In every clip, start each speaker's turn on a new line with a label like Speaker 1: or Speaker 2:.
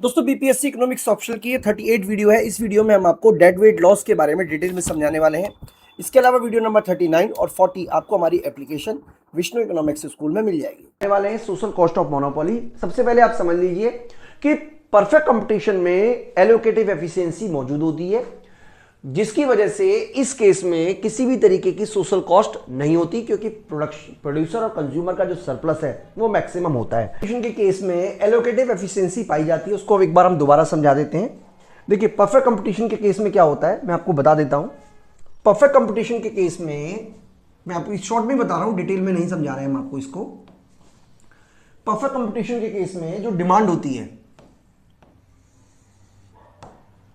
Speaker 1: दोस्तों BPSC economics optional की ये 38 वीडियो है। इस वीडियो में हम आपको डेड वेट लॉस के बारे में डिटेल में समझाने वाले हैं। इसके अलावा वीडियो नंबर 39 और 40 आपको हमारी एप्लीकेशन विष्णु इकोनॉमिक्स स्कूल में मिल जाएगी।
Speaker 2: वाले हैं सोशल कॉस्ट ऑफ मोनोपोली। सबसे पहले आप समझ लीजिए कि परफेक्ट कंपटीशन में एलोकेटिव एफिशिएंसी मौजूद होती है, जिसकी वजह से इस केस में किसी भी तरीके की सोशल कॉस्ट नहीं होती, क्योंकि प्रोड्यूसर और कंज्यूमर का जो सरप्लस है वो मैक्सिमम होता है। कंपटीशन के केस में एलोकेटिव एफिशिएंसी पाई जाती है, उसको एक बार हम दोबारा समझा देते हैं। देखिए, परफेक्ट कंपटीशन के केस में क्या होता है मैं आपको बता देता हूं। परफेक्ट कंपटीशन के केस में मैं आपको शॉर्ट में बता रहा हूं, डिटेल में नहीं समझा रहे हैं हम आपको इसको। परफेक्ट कंपटीशन के केस में जो डिमांड होती है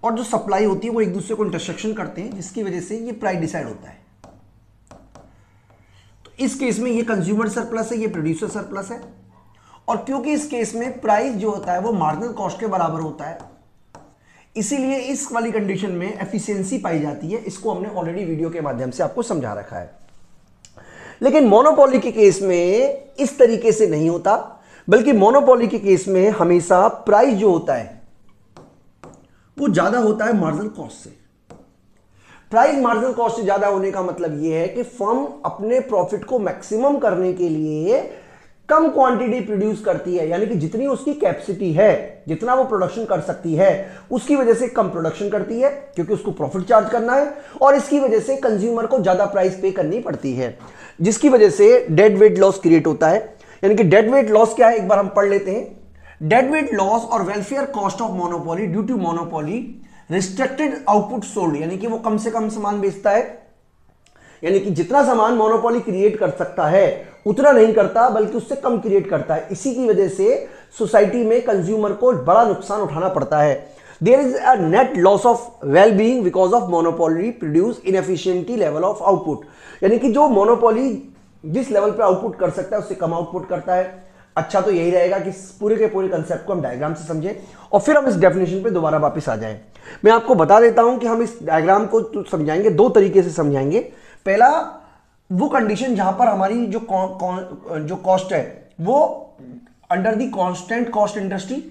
Speaker 2: और जो सप्लाई होती है वो एक दूसरे को इंटरसेक्शन करते हैं, जिसकी वजह से ये प्राइस डिसाइड होता है। तो इस केस में ये कंज्यूमर सरप्लस है, ये प्रोड्यूसर सरप्लस है। और क्योंकि इस केस में प्राइस जो होता है वो मार्जिनल कॉस्ट के बराबर होता है, इसीलिए इस वाली कंडीशन में एफिशिएंसी पाई जाती है। इसको हमने ऑलरेडी वीडियो के माध्यम से आपको समझा रखा है। लेकिन मोनोपोली के केस में इस तरीके से नहीं होता, बल्कि मोनोपोली के केस में हमेशा प्राइस जो होता है वो ज्यादा होता है मार्जिनल कॉस्ट से। प्राइस मार्जिनल कॉस्ट से ज्यादा होने का मतलब यह है कि फर्म अपने प्रॉफिट को मैक्सिमम करने के लिए कम क्वांटिटी प्रोड्यूस करती है, यानी कि जितनी उसकी कैपेसिटी है, जितना वो प्रोडक्शन कर सकती है, उसकी वजह से कम प्रोडक्शन करती है, क्योंकि उसको प्रॉफिट चार्ज करना है। और इसकी वजह से कंज्यूमर को ज्यादा प्राइस पे करनी पड़ती है, जिसकी वजह से डेड वेट लॉस क्रिएट होता है। यानी कि डेड वेट लॉस क्या है, एक बार हम पढ़ लेते हैं। डेड वेट लॉस और welfare cost of monopoly due to monopoly restricted output sold, यानी कि वो कम से कम सामान बेचता है, यानी कि जितना सामान मोनोपोली क्रिएट कर सकता है उतना नहीं करता, बल्कि उससे कम क्रिएट करता है। इसी की वजह से सोसाइटी में कंज्यूमर को बड़ा नुकसान उठाना पड़ता है। There is a net loss of well being because of monopoly produce inefficient level of output, यानी कि जो मोनोपोली जिस लेवल पे आउटपुट कर सकता है उससे कम आउटपुट करता है। अच्छा, तो यही रहेगा कि पूरे के पूरे कंसेप्ट को हम डायग्राम से समझें और फिर हम इस डेफिनेशन पे दोबारा वापस आ जाएं। मैं आपको बता देता हूं कि हम इस डायग्राम को समझाएंगे दो तरीके से समझाएंगे। पहला, वो कंडीशन जहां पर हमारी जो कॉस्ट है वो under the constant cost industry,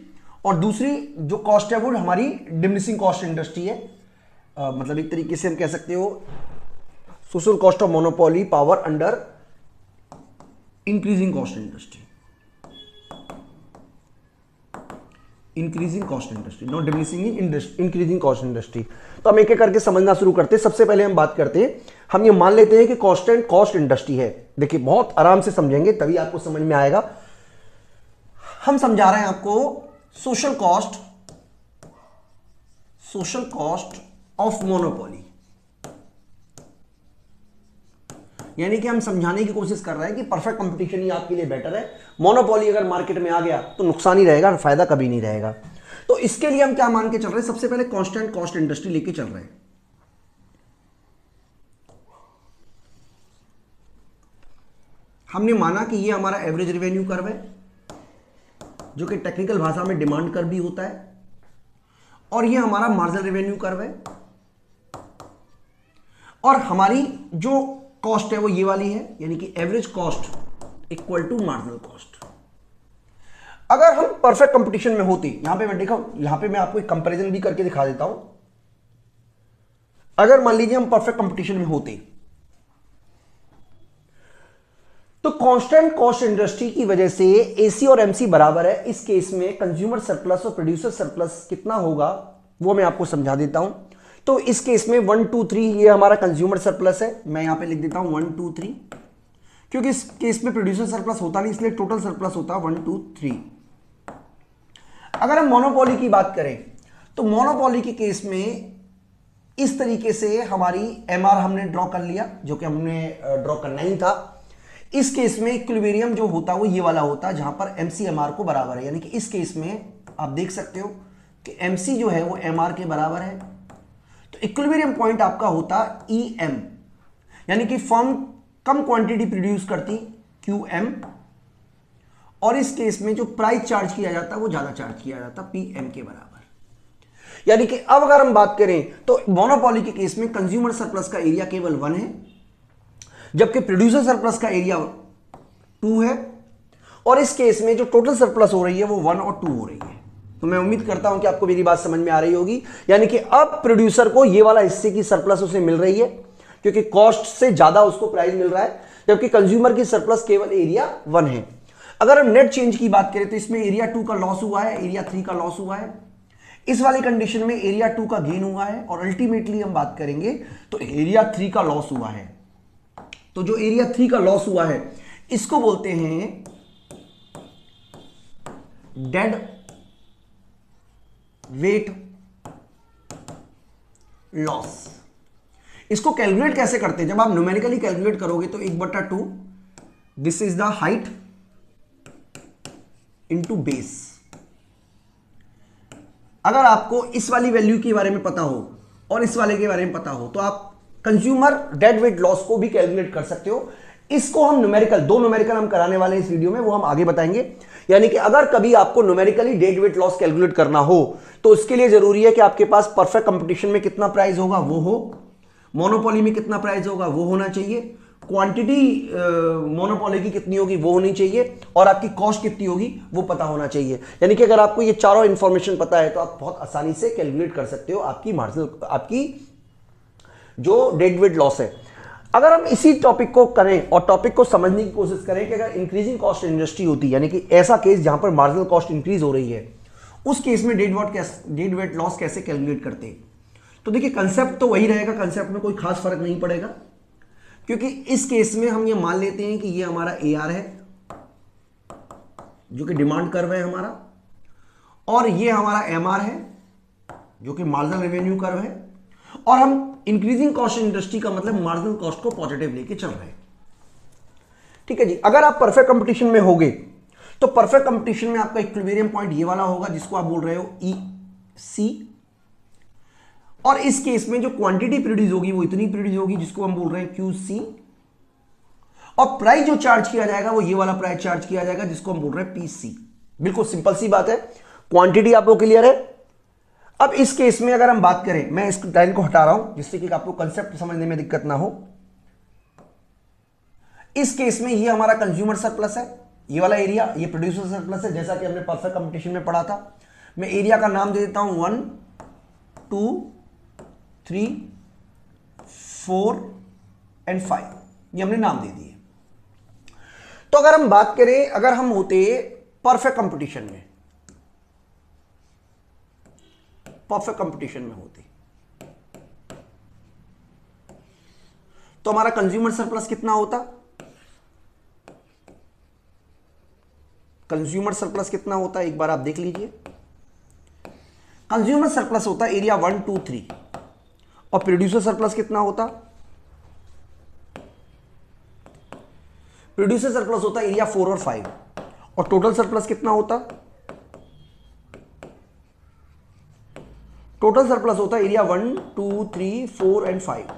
Speaker 2: और दूसरी जो कॉस्ट है वो हमारी डिमिनिशिंग कॉस्ट इंडस्ट्री है। मतलब एक तरीके से हम कह सकते हो social cost of monopoly power under increasing cost industry, increasing cost industry, not diminishing, increasing cost industry. तो हम एक एक करके समझना शुरू करते हैं। सबसे पहले हम बात करते हैं, हम ये मान लेते हैं कि कांस्टेंट कॉस्ट इंडस्ट्री है। देखिए, बहुत आराम से समझेंगे तभी आपको समझ में आएगा। हम समझा रहे हैं आपको सोशल कॉस्ट ऑफ मोनोपोली, यानी कि हम समझाने की कोशिश कर रहे हैं कि परफेक्ट कंपटीशन ही आपके लिए बेटर है। मोनोपोली अगर मार्केट में आ गया तो नुकसान ही रहेगा, फायदा कभी नहीं रहेगा। तो इसके लिए हम क्या मान के चल रहे हैं, सबसे पहले कांस्टेंट कॉस्ट इंडस्ट्री लेके चल रहे हैं। हमने माना कि ये हमारा एवरेज रेवेन्यू कर्व है, जो कि टेक्निकल भाषा में डिमांड कर्व भी होता है, और ये हमारा मार्जिनल रेवेन्यू कर्व है, और हमारी जो कॉस्ट है वो ये वाली है, यानी कि average cost equal to marginal cost. अगर हम परफेक्ट कंपटीशन में होते, यहां पे मैं देखा, यहां पे मैं आपको एक कंपैरिजन भी करके दिखा देता हूं। अगर मान लीजिए हम परफेक्ट कंपटीशन में होते तो कांस्टेंट कॉस्ट इंडस्ट्री की वजह से एसी और एमसी बराबर है। इस केस में कंज्यूमर सरप्लस और प्रोड्यूसर सरप्लस कितना होगा वो मैं आपको समझा देता हूं। तो इस केस में 1 2 3 ये हमारा कंज्यूमर सरप्लस है, मैं यहां पे लिख देता हूं 1 2 3, क्योंकि इस केस में प्रोड्यूसर सरप्लस होता नहीं, इसलिए टोटल सरप्लस होता है 1 2 3। अगर हम मोनोपोली की बात करें तो मोनोपोली के केस में इस तरीके से हमारी एमआर हमने ड्रॉ कर लिया, जो कि हमने ड्रॉ करना ही था। इस केस में इक्विलिब्रियम जो होता है वो ये वाला होता है, जहां पर एमसी एमआर को बराबर है, यानी कि इस केस में आप देख सकते हो कि एमसी जो है वो एमआर के बराबर है। तो इक्विलिब्रियम पॉइंट आपका होता EM, यानी कि फर्म कम क्वांटिटी प्रोड्यूस करती QM, और इस केस में जो प्राइस चार्ज किया जाता है वो ज्यादा चार्ज किया जाता PM के बराबर। यानी कि अब अगर हम बात करें तो मोनोपोली के केस में कंज्यूमर सरप्लस का एरिया केवल 1 है, जबकि प्रोड्यूसर सरप्लस का एरिया 2 है, और इस केस में जो टोटल सरप्लस हो रही है वो 1 और 2 हो रही है। तो मैं उम्मीद करता हूं कि आपको मेरी बात समझ में आ रही होगी। यानी कि अब प्रोड्यूसर को ये वाला हिस्से की सरप्लस उसे मिल रही है क्योंकि कॉस्ट से ज्यादा उसको प्राइस मिल रहा है, जबकि कंज्यूमर की सरप्लस केवल एरिया 1 है। अगर हम नेट चेंज की बात करें तो इसमें एरिया 2 का लॉस हुआ है, एरिया 3 का लॉस हुआ है। इस वाली कंडीशन में एरिया 2 का गेन हुआ है और अल्टीमेटली हम बात करेंगे तो एरिया 3 का लॉस हुआ है। तो जो एरिया 3 का लॉस हुआ है इसको बोलते हैं डेड वेट लॉस। इसको कैलकुलेट कैसे करते हैं? जब आप न्यूमेरिकली कैलकुलेट करोगे तो 1/2 this is the height into base. अगर आपको इस वाली वैल्यू के बारे में पता हो और इस वाले के बारे में पता हो तो आप कंज्यूमर डेड वेट लॉस को भी कैलकुलेट कर सकते हो। इसको हम न्यूमेरिकल, 2 न्यूमेरिकल हम कराने वाले हैं इस वीडियो में, वो हम आगे बताएंगे। यानी कि अगर कभी आपको numerically dead weight loss calculate करना हो तो उसके लिए जरूरी है कि आपके पास परफेक्ट कंपटीशन में कितना प्राइस होगा वो हो, मोनोपोली में कितना प्राइस होगा वो होना चाहिए, क्वांटिटी मोनोपोली की कितनी होगी वो होनी चाहिए, और आपकी कॉस्ट कितनी होगी वो पता होना चाहिए। यानी कि अगर आपको ये चारों इंफॉर्मेशन पता है तो आप बहुत आसानी से कैलकुलेट कर सकते हो आपकी मार्जिनल, आपकी जो डेड वेट लॉस है। अगर हम इसी टॉपिक को करें और टॉपिक को समझने की कोशिश करें कि अगर इंक्रीजिंग कॉस्ट इंडस्ट्री होती, यानी कि ऐसा केस जहां पर मार्जिनल कॉस्ट इंक्रीज हो रही है, उस केस में डेड वेट लॉस कैसे कैलकुलेट करते हैं? तो देखिए कंसेप्ट तो वही रहेगा, कंसेप्ट में कोई खास फर्क नहीं पड़ेगा, क्योंकि इस केस में हम ये मान लेते हैं कि ये हमारा AR है जो कि डिमांड कर्व है हमारा, और ये हमारा MR है जो कि मार्जिनल रेवेन्यू कर्व है, और हम इंक्रीजिंग कॉस्ट इंडस्ट्री का मतलब मार्जिनल कॉस्ट को पॉजिटिव लेके चल रहे हैं। ठीक है जी। अगर आप परफेक्ट कंपटीशन में होगे तो परफेक्ट कंपटीशन में आपका इक्विलिब्रियम पॉइंट ये वाला होगा जिसको आप बोल रहे हो EC, और इस केस में जो क्वांटिटी प्रोड्यूस होगी वो इतनी प्रोड्यूस होगी जिसको हम बोल रहे हैं QC, और प्राइस जो चार्ज किया जाएगा वो ये वाला प्राइस चार्ज किया जाएगा जिसको हम बोल रहे हैं PC। बिल्कुल सिंपल सी बात है, क्वांटिटी आपको क्लियर है। अब इस केस में अगर हम बात करें, मैं इस लाइन को हटा रहा हूं जिससे कि आपको कंसेप्ट समझने में दिक्कत ना हो। इस केस में ये हमारा कंज्यूमर सरप्लस है, ये वाला एरिया, ये प्रोड्यूसर सरप्लस है, जैसा कि हमने परफेक्ट कंपटीशन में पढ़ा था। मैं एरिया का नाम दे देता हूं 1 2 3 4 एंड 5, ये हमने नाम दे दिए। तो अगर हम बात करें, अगर हम होते परफेक्ट कंपटीशन में, परफेक्ट कंपटीशन में होती तो हमारा कंज्यूमर सरप्लस कितना होता? कंज्यूमर सरप्लस कितना होता है एक बार आप देख लीजिए। कंज्यूमर सरप्लस होता है एरिया 1 2 3, और प्रोड्यूसर सरप्लस कितना होता? प्रोड्यूसर सरप्लस होता है एरिया 4 और 5, और टोटल सरप्लस कितना होता? टोटल सरप्लस होता है एरिया 1 2 3 4 एंड 5।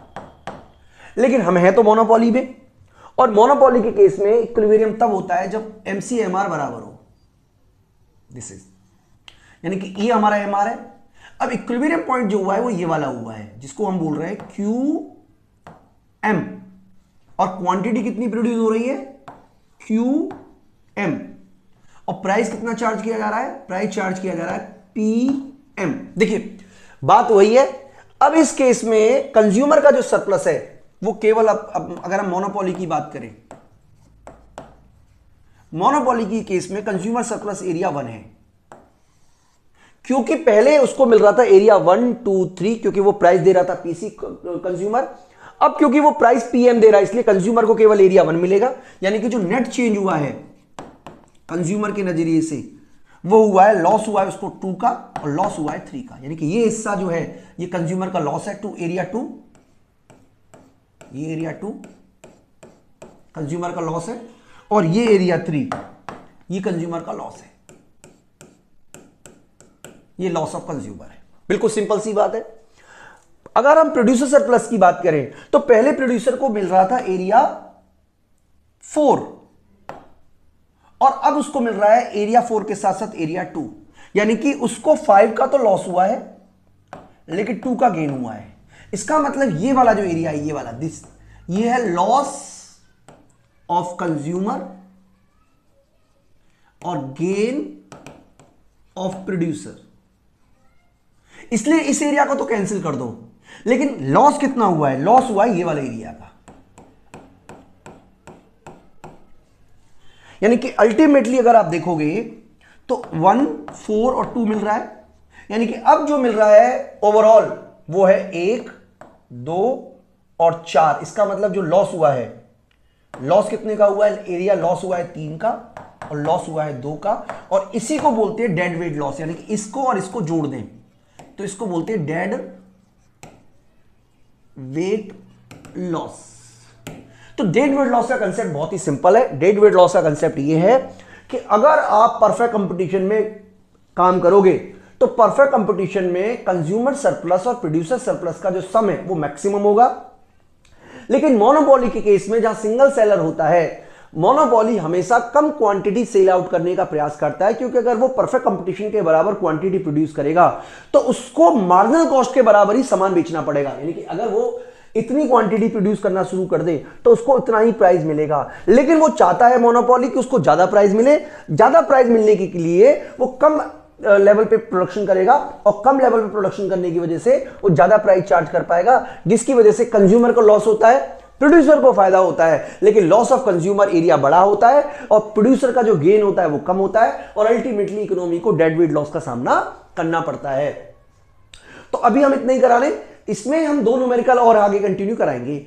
Speaker 2: लेकिन हम हैं तो मोनोपोली में, और मोनोपोली के केस में इक्विलिब्रियम तब होता है जब MC/MR बराबर हो। दिस इज, यानी कि ये हमारा MR है। अब इक्विलिब्रियम पॉइंट जो हुआ है वो ये वाला हुआ है जिसको हम बोल रहे हैं QM, और क्वांटिटी कितनी प्रोड्यूस हो रही है? QM, और प्राइस कितना चार्ज किया जा रहा है? प्राइस चार्ज किया जा रहा है PM। देखिए बात वही है। अब इस केस में कंज्यूमर का जो सरप्लस है वो केवल, अब अगर हम मोनोपोली की बात करें, मोनोपोली की केस में कंज्यूमर सरप्लस एरिया 1 है, क्योंकि पहले उसको मिल रहा था एरिया 1 2 3, क्योंकि वो प्राइस दे रहा था PC कंज्यूमर। अब क्योंकि वो प्राइस PM दे रहा है इसलिए कंज्यूमर को केवल एरिया 1 मिलेगा। यानी कि जो नेट चेंज हुआ है कंज्यूमर के नजरिए से वो हुआ है, लॉस हुआ है उसको 2 का और लॉस हुआ है 3 का। यानी कि ये हिस्सा जो है ये कंज्यूमर का लॉस है, एरिया 2, ये एरिया 2 कंज्यूमर का लॉस है, और ये एरिया 3 ये कंज्यूमर का लॉस है, ये लॉस ऑफ कंज्यूमर है। बिल्कुल सिंपल सी बात है। अगर हम प्रोड्यूसर सरप्लस की बात करें तो पहले प्रोड्यूसर को मिल रहा था एरिया 4, और अब उसको मिल रहा है एरिया 4 के साथ साथ एरिया 2, यानी कि उसको 5 का तो लॉस हुआ है लेकिन 2 का गेन हुआ है। इसका मतलब ये वाला जो एरिया है, ये वाला दिस, ये है लॉस ऑफ कंज्यूमर और गेन ऑफ प्रोड्यूसर, इसलिए इस एरिया को तो कैंसिल कर दो, लेकिन लॉस कितना हुआ है? लॉस हुआ है ये वाला एरिया का, यानी कि अल्टीमेटली अगर आप देखोगे तो 1, 4 और 2 मिल रहा है, यानी कि अब जो मिल रहा है ओवरऑल वो है 1, 2 और 4। इसका मतलब जो लॉस हुआ है, लॉस कितने का हुआ है? एरिया लॉस हुआ है 3 का और लॉस हुआ है 2 का, और इसी को बोलते हैं डेड वेट लॉस, यानी कि इसको और इसको जोड़ दें तो इसको बोलते हैं डेड वेट लॉस। तो डेड वेट लॉस का कंसेप्ट बहुत ही सिंपल है। डेड वेट लॉस का कंसेप्ट ये है कि अगर आप परफेक्ट कंपटीशन में काम करोगे तो परफेक्ट कंपटीशन में कंज्यूमर सरप्लस और प्रोड्यूसर सरप्लस का जो सम है वो मैक्सिमम होगा। लेकिन मोनोपोली के केस में जहां सिंगल सेलर होता है, मोनोपोली हमेशा कम क्वांटिटी सेल आउट करने का प्रयास करता है, क्योंकि अगर वो परफेक्ट कंपटीशन के बराबर क्वांटिटी प्रोड्यूस करेगा तो उसको मार्जिनल कॉस्ट के बराबर ही सामान बेचना पड़ेगा। यानी कि अगर वो इतनी क्वांटिटी प्रोड्यूस करना शुरू कर दे तो उसको इतना ही प्राइस मिलेगा, लेकिन वो चाहता है मोनोपोली कि उसको ज्यादा प्राइस मिले। ज्यादा प्राइस मिलने के लिए वो कम लेवल पे प्रोडक्शन करेगा, और कम लेवल पे प्रोडक्शन करने की वजह से वो ज्यादा प्राइस चार्ज कर पाएगा, जिसकी वजह से कंज्यूमर को लॉस होता है, प्रोड्यूसर को फायदा होता है। लेकिन लॉस ऑफ कंज्यूमर एरिया बड़ा होता है और प्रोड्यूसर का जो गेन होता है वो कम होता है, और अल्टीमेटली इकोनॉमी को डेड वेट लॉस का सामना करना पड़ता है। तो अभी हम इतना ही करा लें, इसमें हम 2 न्यूमेरिकल और आगे कंटिन्यू कराएंगे।